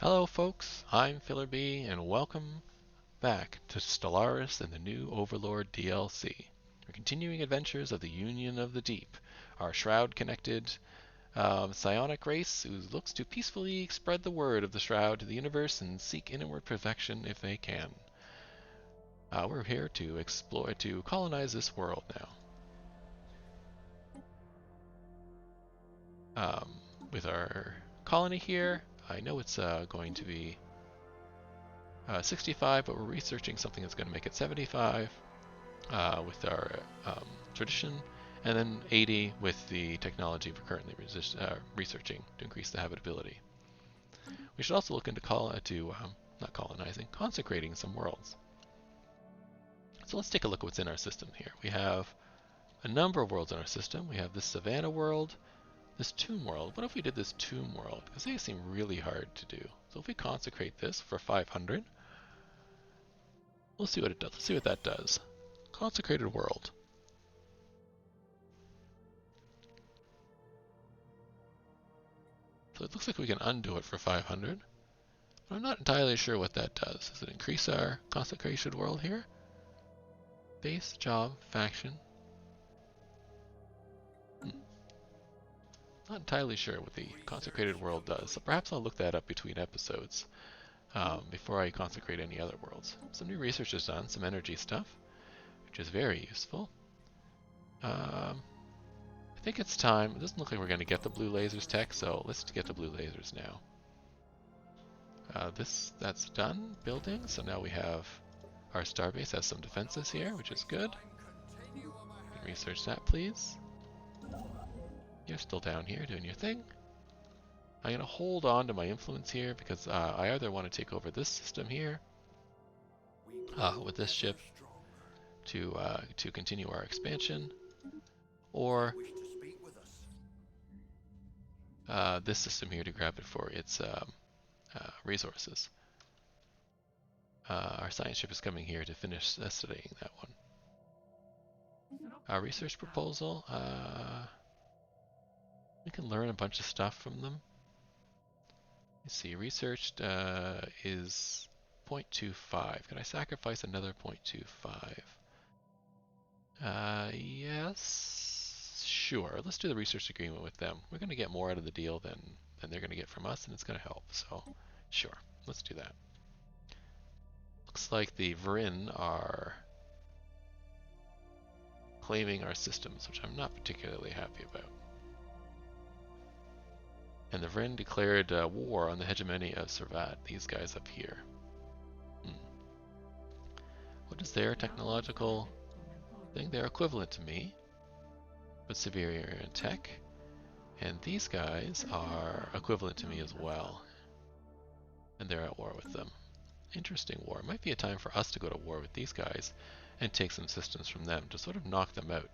Hello folks, I'm Fillerby and welcome back to Stellaris and the new Overlord DLC. We're continuing adventures of the Union of the Deep, our Shroud-connected psionic race who looks to peacefully spread the word of the Shroud to the universe and seek inward perfection if they can. We're here to explore, to colonize this world now. With our colony here, I know it's going to be 65, but we're researching something that's going to make it 75 with our tradition, and then 80 with the technology we're currently researching to increase the habitability. We should also look into consecrating some worlds. So let's take a look at what's in our system here. We have a number of worlds in our system. We have this Savannah world, this Tomb world. What if we did this Tomb world? Because they seem really hard to do. So if we consecrate this for 500, we'll see what it does. Let's see what that does. Consecrated world. So it looks like we can undo it for 500. But I'm not entirely sure what that does. Does it increase our consecrated world here? Base, job, faction. Not entirely sure what the consecrated world does, so perhaps I'll look that up between episodes before I consecrate any other worlds. Some new research is done, some energy stuff, which is very useful. I think it's time. It doesn't look like we're going to get the blue lasers tech, so let's get the blue lasers now. That's done, building, so now we have our starbase has some defenses here, which is good. Research that, please. You're still down here doing your thing. I'm going to hold on to my influence here because I either want to take over this system here with this ship to continue our expansion, or this system here to grab it for its resources. Our science ship is coming here to finish studying that one. Our research proposal, we can learn a bunch of stuff from them. Let's see, researched is 0.25. Can I sacrifice another 0.25? Yes, sure. Let's do the research agreement with them. We're going to get more out of the deal than they're going to get from us, and it's going to help. So, sure, let's do that. Looks like the Vrin are claiming our systems, which I'm not particularly happy about. And the Vrin declared war on the hegemony of Servat, these guys up here. What is their technological thing? They're equivalent to me, but superior in tech. And these guys are equivalent to me as well. And they're at war with them. Interesting war. It might be a time for us to go to war with these guys and take some systems from them to sort of knock them out.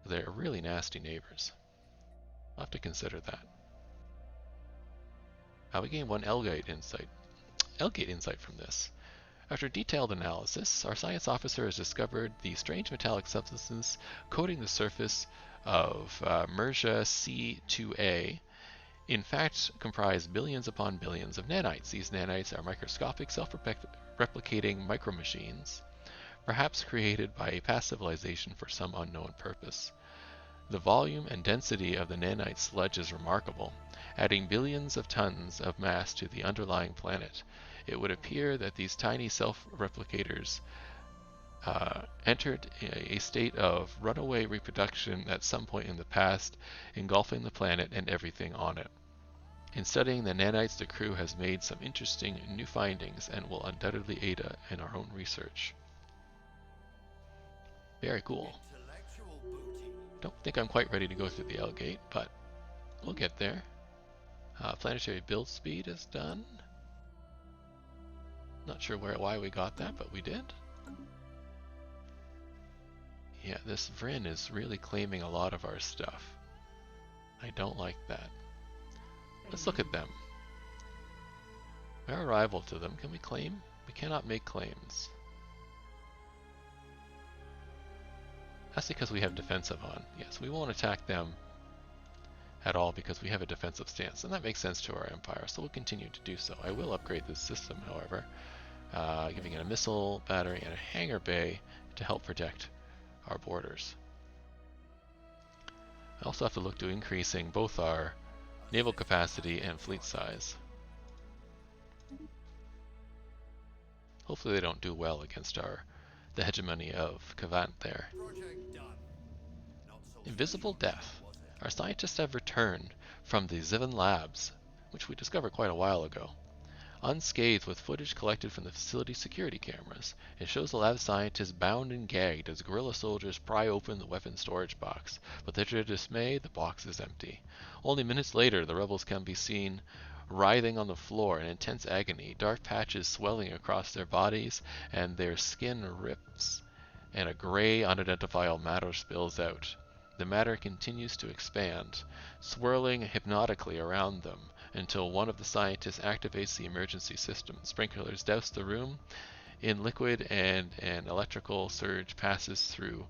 They're really nasty neighbors. I'll have to consider that. We gain one Elgate insight from this. After detailed analysis, our science officer has discovered the strange metallic substances coating the surface of Merja C2A in fact comprise billions upon billions of nanites. These nanites are microscopic, self-replicating micromachines, perhaps created by a past civilization for some unknown purpose. The volume and density of the nanite sludge is remarkable, adding billions of tons of mass to the underlying planet. It would appear that these tiny self-replicators entered a state of runaway reproduction at some point in the past, engulfing the planet and everything on it. In studying the nanites, the crew has made some interesting new findings and will undoubtedly aid in our own research. Very cool. Don't think I'm quite ready to go through the L-gate, but we'll get there. Planetary build speed is done. Not sure why we got that, but we did. Yeah, this Vrin is really claiming a lot of our stuff. I don't like that. Let's look at them. We are a rival to them. Can we claim? We cannot make claims. That's because we have defensive on. Yes, we won't attack them at all because we have a defensive stance, and that makes sense to our empire, so we'll continue to do so. I will upgrade this system, however, giving it a missile battery and a hangar bay to help protect our borders. I also have to look to increasing both our naval capacity and fleet size. Hopefully they don't do well against the hegemony of Cavant there. Invisible death. Our scientists have returned from the Zivan labs, which we discovered quite a while ago, unscathed with footage collected from the facility's security cameras. It shows the lab scientists bound and gagged as guerrilla soldiers pry open the weapon storage box, but to their dismay, the box is empty. Only minutes later, the rebels can be seen writhing on the floor in intense agony, dark patches swelling across their bodies, and their skin rips, and a gray, unidentifiable matter spills out. The matter continues to expand, swirling hypnotically around them, until one of the scientists activates the emergency system. Sprinklers douse the room in liquid, and an electrical surge passes through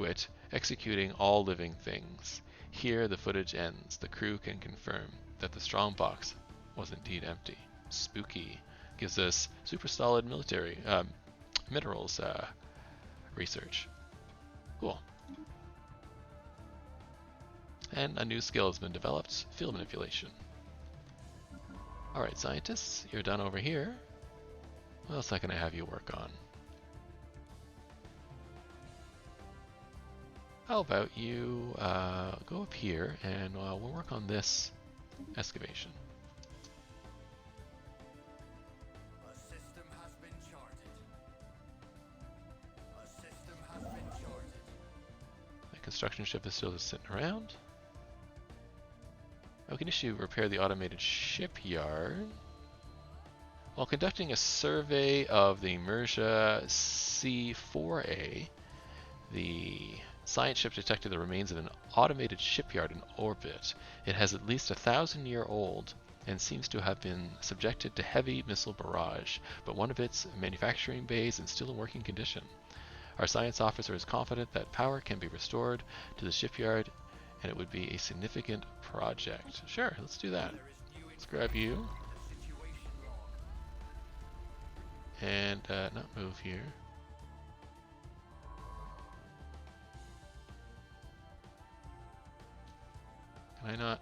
it, executing all living things. Here the footage ends. The crew can confirm that the strong box was indeed empty. Spooky. Gives us super solid military minerals research. Cool. And a new skill has been developed, field manipulation. Alright, scientists, you're done over here. What else can I have you work on? How about you go up here and we'll work on this excavation. A system has been charted. A system has been charted. The construction ship is still just sitting around. We can issue repair the automated shipyard. While conducting a survey of the Merja C4A, the science ship detected the remains of an automated shipyard in orbit. It has at least 1,000-year-old and seems to have been subjected to heavy missile barrage, but one of its manufacturing bays is still in working condition. Our science officer is confident that power can be restored to the shipyard, and it would be a significant project. Sure, let's do that. Let's grab you. And not move here. Can I not?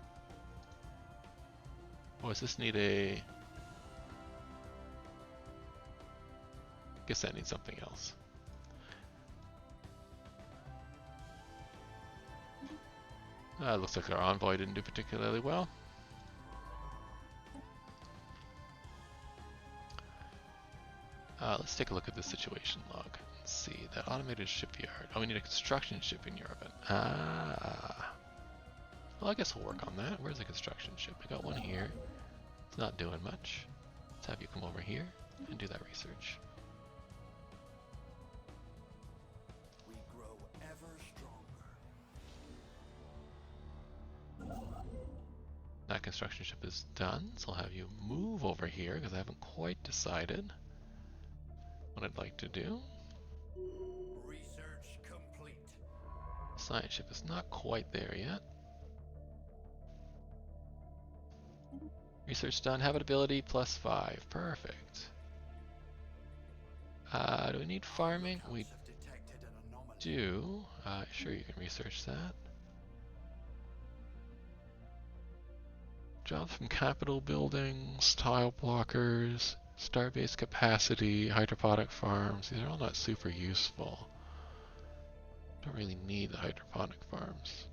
Oh, does this need a... Guess that needs something else. Looks like our envoy didn't do particularly well. Let's take a look at the situation log. Let's see, that automated shipyard. Oh, we need a construction ship in your orbit. Well, I guess we'll work on that. Where's the construction ship? I got one here. It's not doing much. Let's have you come over here and do that research. We grow ever stronger. That construction ship is done, so I'll have you move over here because I haven't quite decided what I'd like to do. Research complete. Science ship is not quite there yet. Research done. Habitability +5. Perfect. Do we need farming? We do. Sure, you can research that. Jobs from capital buildings, tile blockers, starbase capacity, hydroponic farms. These are all not super useful. Don't really need the hydroponic farms.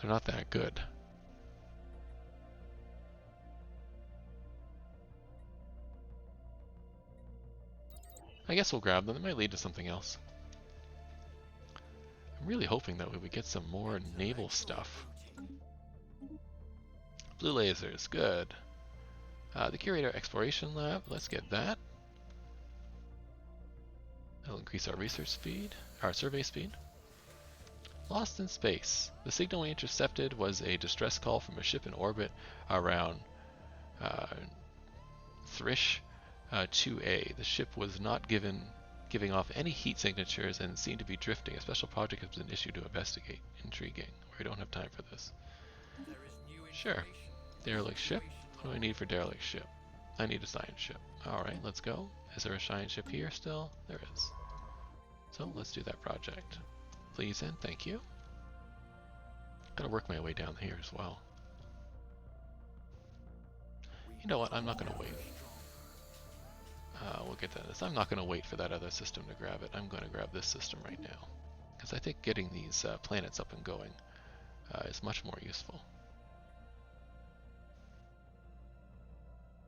They're not that good. I guess we'll grab them. They might lead to something else. I'm really hoping that we would get some more naval stuff. Blue lasers, good. The Curator Exploration Lab, let's get that. That'll increase our research speed, our survey speed. Lost in space. The signal we intercepted was a distress call from a ship in orbit around Thrish 2A. The ship was not giving off any heat signatures and seemed to be drifting. A special project has been issued to investigate. Intriguing. We don't have time for this. There is new Sure. information. Derelict ship. What do I need for derelict ship? I need a science ship. Alright, let's go. Is there a science ship here still? There is. So let's do that project. Please and thank you. Gotta work my way down here as well. You know what? I'm not gonna wait. We'll get to this. I'm not gonna wait for that other system to grab it. I'm gonna grab this system right now. Because I think getting these planets up and going is much more useful.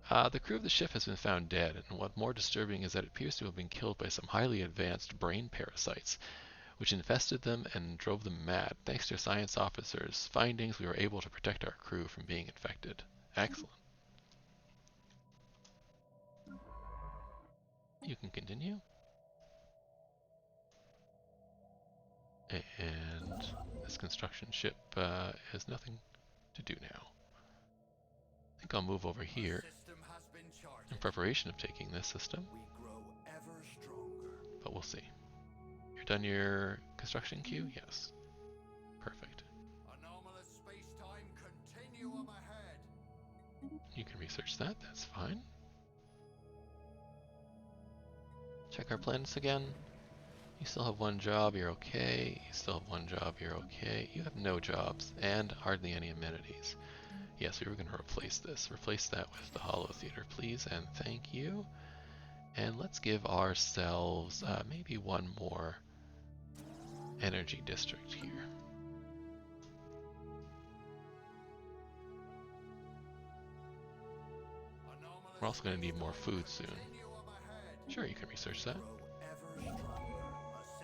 The crew of the ship has been found dead, and what more disturbing is that it appears to have been killed by some highly advanced brain parasites, which infested them and drove them mad. Thanks to science officers' findings, we were able to protect our crew from being infected. Excellent. You can continue. And this construction ship has nothing to do now. I think I'll move over here System has been charted. in preparation of taking this system, We grow ever stronger. but we'll see. You're done your construction queue? Yes. Perfect. Anomalous space-time continuum ahead. You can research that, that's fine. Check our planets again. You still have one job, you're okay. You still have one job, you're okay. You have no jobs and hardly any amenities. Yes, we were going to replace this. Replace that with the Hollow Theater, please, and thank you. And let's give ourselves maybe one more energy district here. Anomalous We're also going to need more food soon. continuum ahead. Sure, you can research that. Grow ever stronger.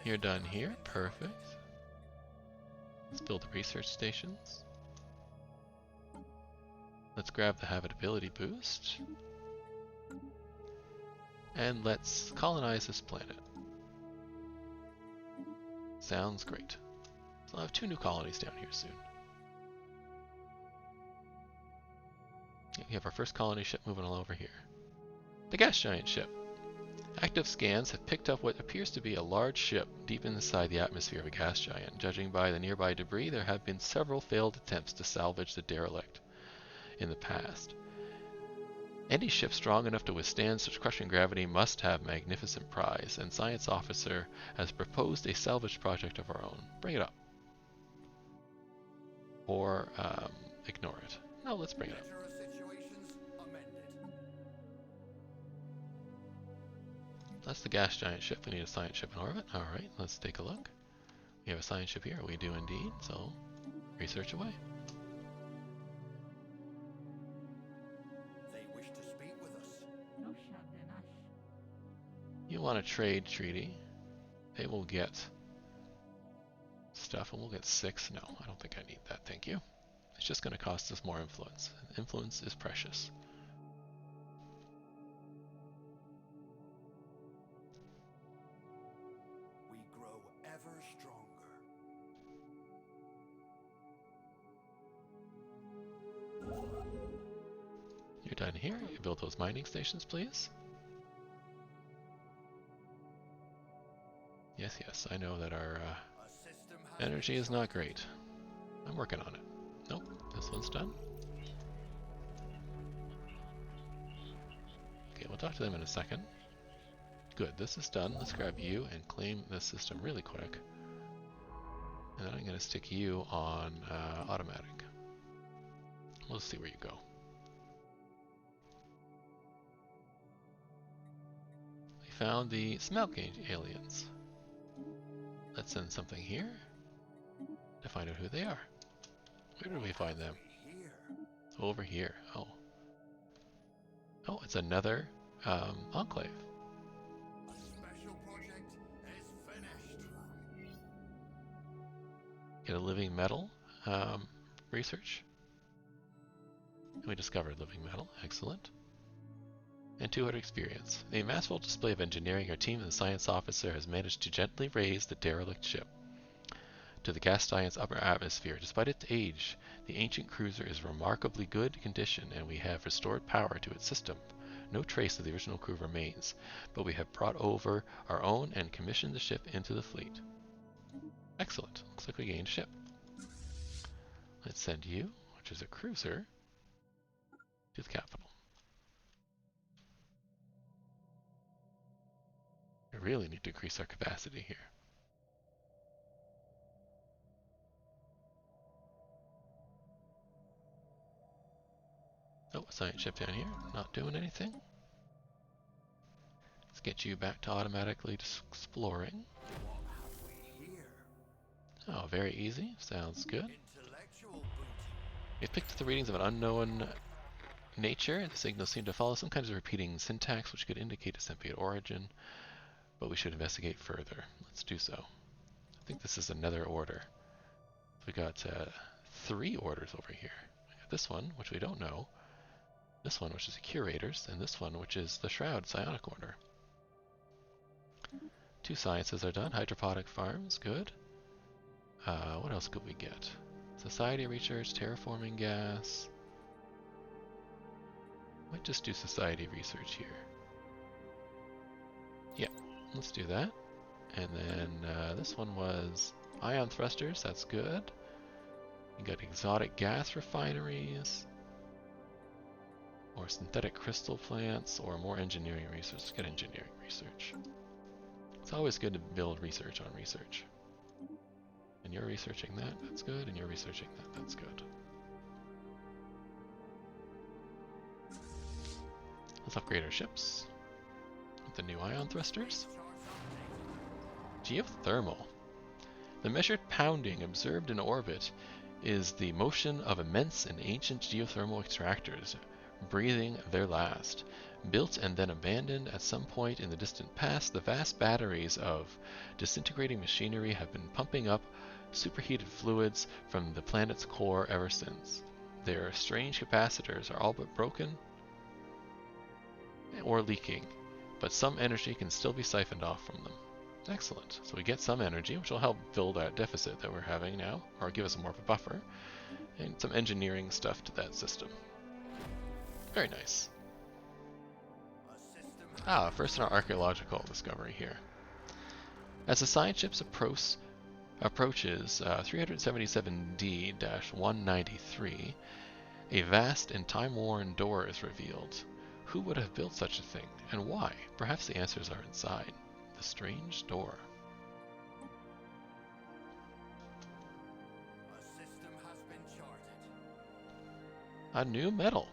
A You're system done has here. been Perfect. Let's build the research stations. Let's grab the habitability boost. And let's colonize this planet. Sounds great. So I'll have 2 new colonies down here soon. Yeah, we have our first colony ship moving all over here. The gas giant ship. Active scans have picked up what appears to be a large ship deep inside the atmosphere of a gas giant. Judging by the nearby debris, there have been several failed attempts to salvage the derelict in the past. Any ship strong enough to withstand such crushing gravity must have magnificent prize, and Science Officer has proposed a salvage project of our own. Bring it up. Or ignore it. No, let's bring it up. Dangerous situations amended. That's the gas giant ship. We need a science ship in orbit. Alright, let's take a look. We have a science ship here. We do indeed, so research away. They wish to speak with us. You want a trade treaty. They will get stuff, and we'll get 6. No, I don't think I need that, thank you. It's just going to cost us more influence. Influence is precious. We grow ever stronger. You're done here. You build those mining stations, please. Yes, yes, I know that our A system has energy is not great. I'm working on it. Nope, this one's done. Okay, we'll talk to them in a second. Good, this is done. Let's grab you and claim this system really quick. And then I'm going to stick you on automatic. We'll see where you go. We found the smell gauge aliens. Let's send something here to find out who they are. Where did we find them? here. Over here. Oh. Oh, it's another enclave. A special project is finished. Get a living metal research. We discovered living metal. Excellent. And 200 experience. In a masterful display of engineering, our team and the science officer has managed to gently raise the derelict ship to the gas giant's upper atmosphere. Despite its age, the ancient cruiser is remarkably good condition, and we have restored power to its system. No trace of the original crew remains, but we have brought over our own and commissioned the ship into the fleet. Excellent. Looks like we gained a ship. Let's send you, which is a cruiser, to the capital. We really need to increase our capacity here. Oh, a science ship down here, not doing anything. Let's get you back to automatically exploring. Oh, very easy. Sounds good. We've picked up the readings of an unknown nature. The signals seem to follow some kinds of repeating syntax, which could indicate a sentient origin, but we should investigate further. Let's do so. I think this is another order. We got 3 orders over here. We got this one, which we don't know. This one, which is the Curators, and this one, which is the Shroud Psionic Order. 2 sciences are done. Hydroponic farms, good. What else could we get? Society research, terraforming gas. Might just do society research here. Yeah, let's do that. And then this one was ion thrusters, that's good. You got exotic gas refineries, or synthetic crystal plants, or more engineering research. Let's get engineering research. It's always good to build research on research. And you're researching that, that's good, and you're researching that, that's good. Let's upgrade our ships with the new ion thrusters. Geothermal. The measured pounding observed in orbit is the motion of immense and ancient geothermal extractors breathing their last. Built and then abandoned at some point in the distant past, the vast batteries of disintegrating machinery have been pumping up superheated fluids from the planet's core ever since. Their strange capacitors are all but broken or leaking, but some energy can still be siphoned off from them. Excellent. So we get some energy, which will help fill that deficit that we're having now, or give us more of a buffer, and some engineering stuff to that system. Very nice. First in our archaeological discovery here. As the science ship's approaches 377D-193, a vast and time-worn door is revealed. Who would have built such a thing, and why? Perhaps the answers are inside. The strange door. A system has been charted. A new metal.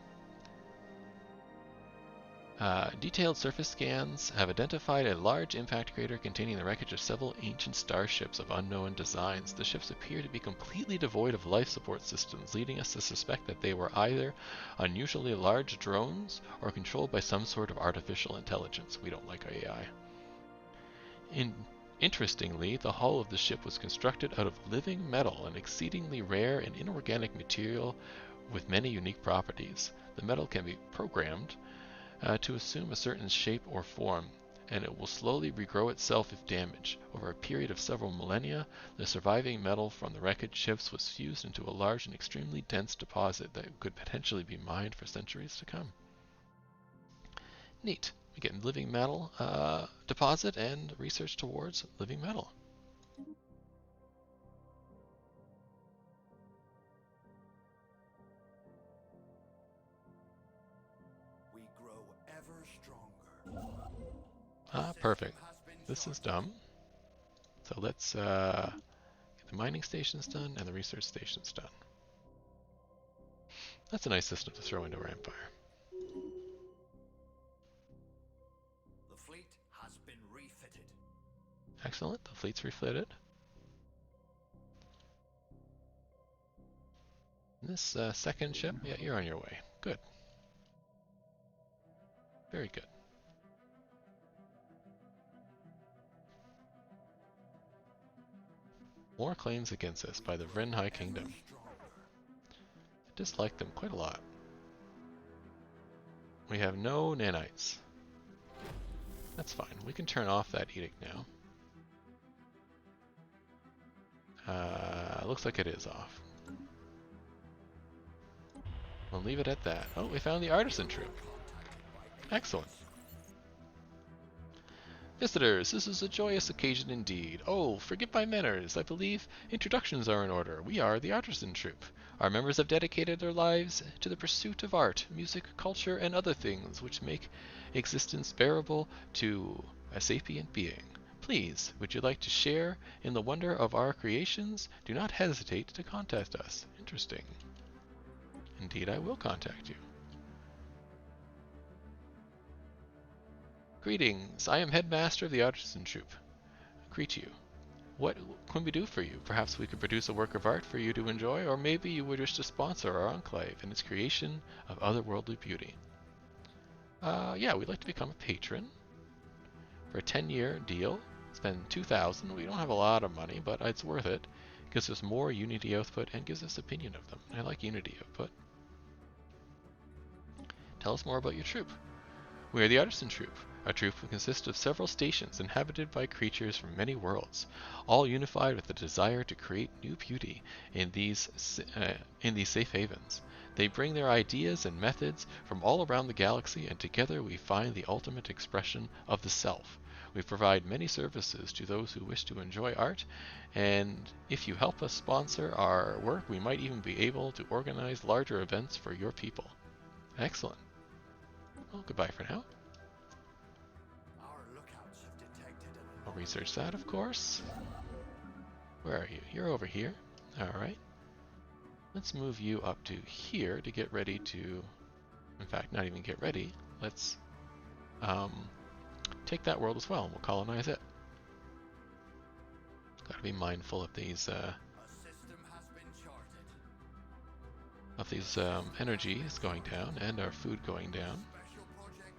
Detailed surface scans have identified a large impact crater containing the wreckage of several ancient starships of unknown designs. The ships appear to be completely devoid of life support systems, leading us to suspect that they were either unusually large drones or controlled by some sort of artificial intelligence. We don't like AI. Interestingly, the hull of the ship was constructed out of living metal, an exceedingly rare and inorganic material with many unique properties. The metal can be programmed to assume a certain shape or form, and it will slowly regrow itself if damaged. Over a period of several millennia, the surviving metal from the wreckage ships was fused into a large and extremely dense deposit that could potentially be mined for centuries to come. Neat. We get living metal deposit and research towards living metal. We grow ever stronger. Perfect. This is dumb. So let's get the mining stations done and the research stations done. That's a nice system to throw into our empire. The fleet has been refitted. Excellent. The fleet's refitted. This second ship, yeah, you're on your way. Good. Very good. More claims against us by the Vryn High Kingdom. I dislike them quite a lot. We have no nanites. That's fine. We can turn off that edict now. Looks like it is off. We'll leave it at that. Oh, we found the Artisan Troop. Excellent. Visitors, this is a joyous occasion indeed. Oh, forgive my manners. I believe introductions are in order. We are the Artisan Troop. Our members have dedicated their lives to the pursuit of art, music, culture, and other things which make existence bearable to a sapient being. Please, would you like to share in the wonder of our creations? Do not hesitate to contact us. Interesting. Indeed, I will contact you. Greetings, I am headmaster of the Artisan Troop. Greet you. What can we do for you? Perhaps we could produce a work of art for you to enjoy, or maybe you would wish to sponsor our enclave in its creation of otherworldly beauty. Yeah, we'd like to become a patron for a 10-year deal. Spend 2,000. We don't have a lot of money, but it's worth it. Gives us more Unity output and gives us opinion of them. I like Unity output. Tell us more about your troop. We are the Artisan Troop. Our troop consists of several stations inhabited by creatures from many worlds, all unified with the desire to create new beauty in these safe havens. They bring their ideas and methods from all around the galaxy, and together we find the ultimate expression of the self. We provide many services to those who wish to enjoy art, and if you help us sponsor our work, we might even be able to organize larger events for your people. Excellent. Well, goodbye for now. Our lookouts have detected an I'll research that, of course. Where are you? You're over here. Alright. Let's move you up to here to get ready to... In fact, not even get ready. Let's take that world as well, and we'll colonize it. Gotta be mindful of these a system has been charted. energies going down and our food going down. Special project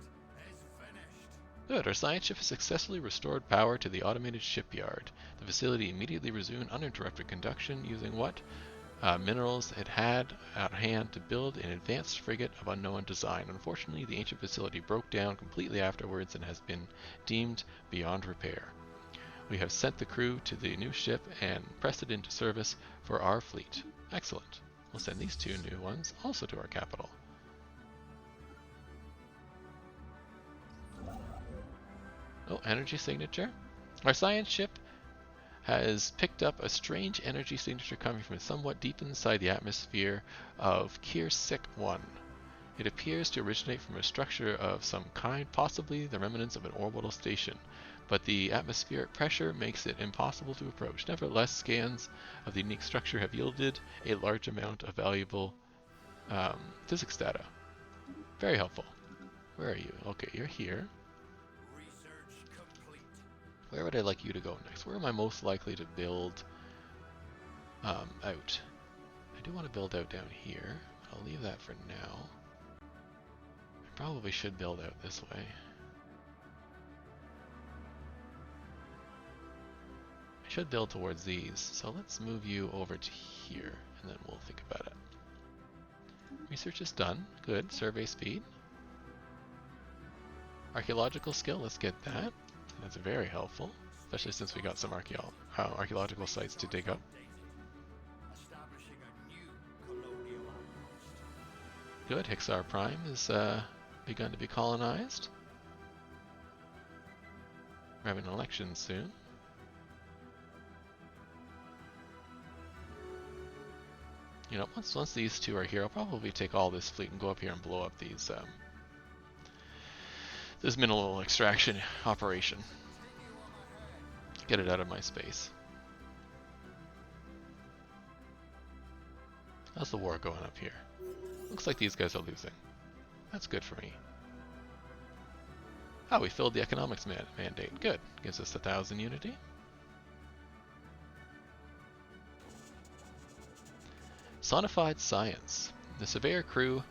is finished. Good. Our science ship has successfully restored power to the automated shipyard. The facility immediately resumed uninterrupted conduction using what minerals it had at hand to build an advanced frigate of unknown design. Unfortunately, the ancient facility broke down completely afterwards and has been deemed beyond repair. We have sent the crew to the new ship and pressed it into service for our fleet. Excellent. We'll send these two new ones also to our capital. Oh, energy signature. Our science ship has picked up a strange energy signature coming from somewhat deep inside the atmosphere of Kirsik 1. It appears to originate from a structure of some kind, possibly the remnants of an orbital station, but the atmospheric pressure makes it impossible to approach. Nevertheless, scans of the unique structure have yielded a large amount of valuable physics data. Very helpful. Where are you? Okay, you're here. Research complete. Where would I like you to go next? Where am I most likely to build out? I do want to build out down here. I'll leave that for now. I probably should build out this way. I should build towards these, so let's move you over to here, and then we'll think about it. Research is done. Good. Survey speed. Archaeological skill, let's get that. That's very helpful, especially since we got some archaeological sites to dig up. Establishing a new colonial outpost. Good, Hixar Prime has begun to be colonized. We're having an election soon. You know, once these two are here, I'll probably take all this fleet and go up here and blow up these this mineral extraction operation. Get it out of my space. How's the war going up here? Looks like these guys are losing. That's good for me. Oh, we filled the economics mandate. Good. Gives us 1,000 unity. Sonified science. The Surveyor crew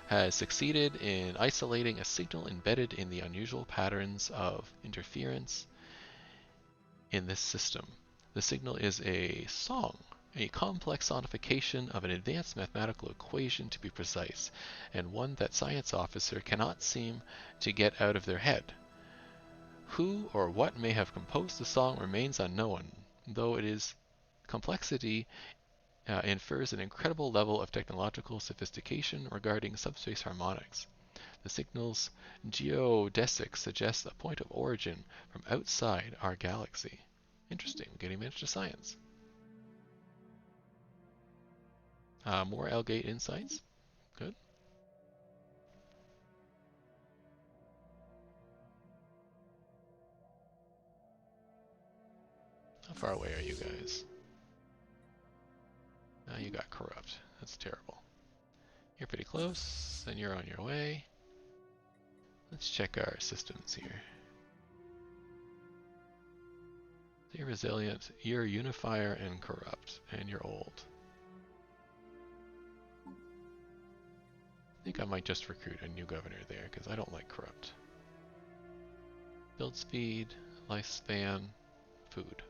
has succeeded in isolating a signal embedded in the unusual patterns of interference in this system. The signal is a song, a complex sonification of an advanced mathematical equation to be precise, and one that science officer cannot seem to get out of their head. Who or what may have composed the song remains unknown, though its complexity infers an incredible level of technological sophistication regarding subspace harmonics. The signal's geodesic suggests a point of origin from outside our galaxy. Interesting, getting into science. More L-gate insights. Good. How far away are you guys? You got corrupt. That's terrible. You're pretty close, and you're on your way. Let's check our systems here. So you're resilient, you're unifier and corrupt, and you're old. I think I might just recruit a new governor there, because I don't like corrupt. Build speed, lifespan, food.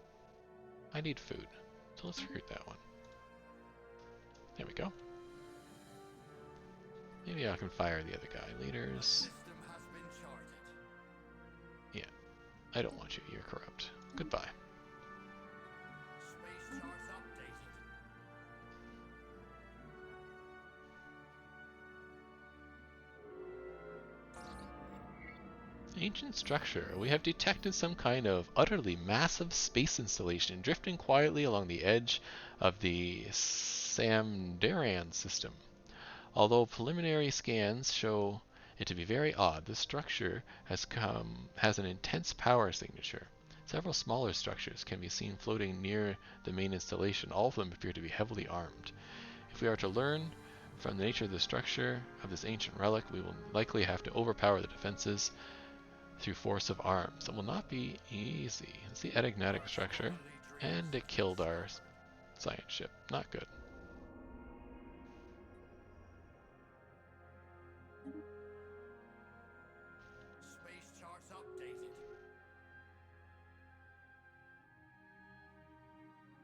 I need food, so let's recruit that one. There we go. Maybe I can fire the other guy. Leaders. System has been charted. Yeah, I don't want you. You're corrupt. Goodbye. Space charts updated. Ancient structure. We have detected some kind of utterly massive space installation drifting quietly along the edge of the Samdaran system. Although preliminary scans show it to be very odd, this structure has an intense power signature. Several smaller structures can be seen floating near the main installation. All of them appear to be heavily armed. If we are to learn from the nature of the structure of this ancient relic, we will likely have to overpower the defenses through force of arms. It will not be easy. It's the enigmatic structure, and it killed our science ship. Not good. Space charts updated.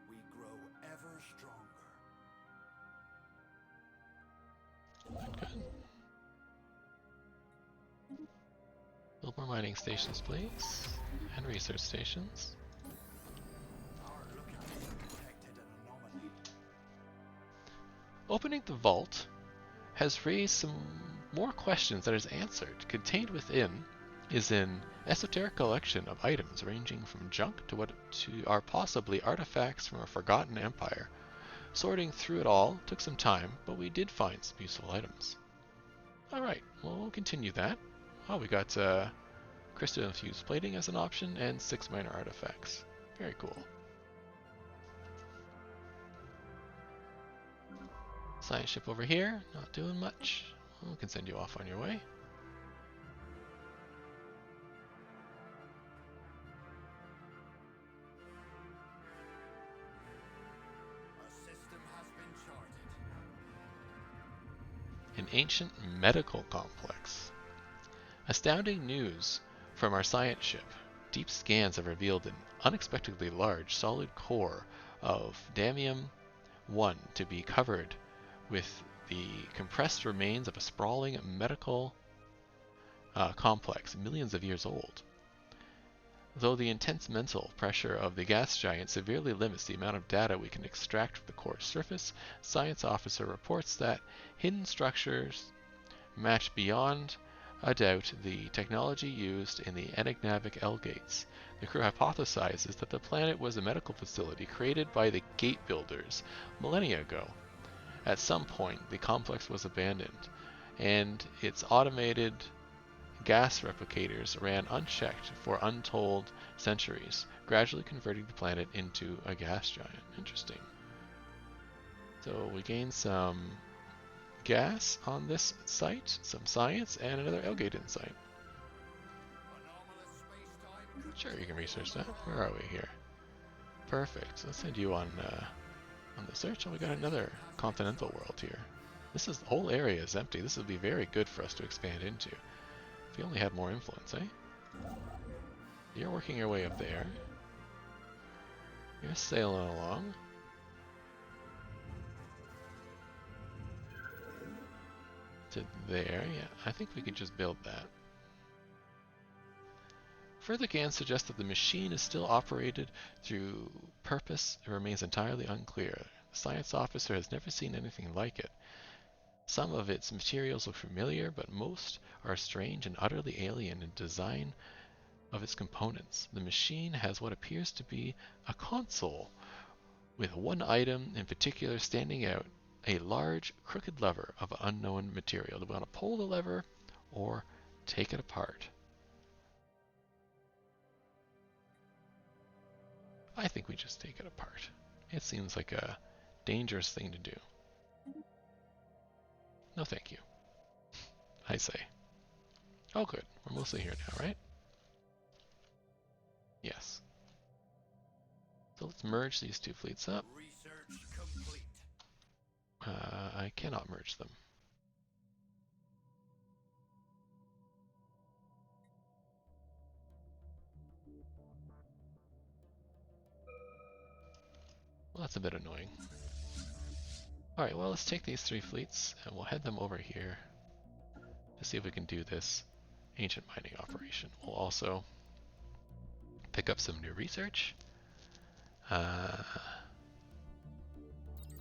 We grow ever stronger. Good. Build more mining stations, please, and research stations. Our lookout detected an anomaly. Opening the vault has raised some more questions than is answered. Contained within is an esoteric collection of items ranging from junk to what are possibly artifacts from a forgotten empire. Sorting through it all took some time, but we did find some useful items. Alright, well, we'll continue that. Oh, we got crystal infused plating as an option and 6 minor artifacts. Very cool. Science ship over here, not doing much. Well, we can send you off on your way. A system has been charted. An ancient medical complex. Astounding news from our science ship. Deep scans have revealed an unexpectedly large solid core of Damium-1 to be covered with the compressed remains of a sprawling medical complex millions of years old. Though the intense mental pressure of the gas giant severely limits the amount of data we can extract from the core's surface, Science Officer reports that hidden structures match beyond a doubt the technology used in the enigmatic L-gates. The crew hypothesizes that the planet was a medical facility created by the gate builders millennia ago. At some point, the complex was abandoned, and its automated gas replicators ran unchecked for untold centuries, gradually converting the planet into a gas giant. Interesting. So we gained some gas on this site, some science, and another L-gate insight. Anomalous space-time. Sure, you can research that. Where are we here? Perfect. Let's send you on the search, and we got another continental world here. The whole area is empty. This would be very good for us to expand into. If we only had more influence, eh? You're working your way up there. You're sailing along. To there, yeah. I think we could just build that. Further scans suggest that the machine is still operated through purpose. It remains entirely unclear. The science officer has never seen anything like it. Some of its materials look familiar, but most are strange and utterly alien in design of its components. The machine has what appears to be a console, with one item in particular standing out a large crooked lever of unknown material. Do we want to pull the lever or take it apart? I think we just take it apart. It seems like a dangerous thing to do. No thank you, I say. Oh good, we're mostly here now, right? Yes. So let's merge these two fleets up. Research complete. I cannot merge them. Well, that's a bit annoying. Alright, well, let's take these three fleets and we'll head them over here to see if we can do this ancient mining operation. We'll also pick up some new research.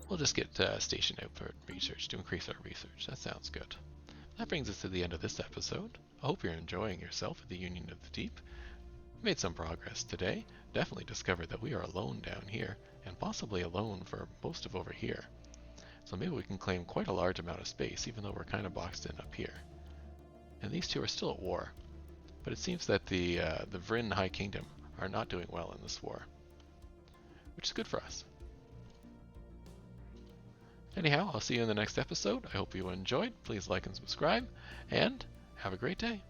We'll just get stationed out for research to increase our research. That sounds good. That brings us to the end of this episode. I hope you're enjoying yourself at the Union of the Deep. We made some progress today. Definitely discovered that we are alone down here, and possibly alone for most of over here. So maybe we can claim quite a large amount of space, even though we're kind of boxed in up here. And these two are still at war. But it seems that the Vryn High Kingdom are not doing well in this war, which is good for us. Anyhow, I'll see you in the next episode. I hope you enjoyed. Please like and subscribe, and have a great day.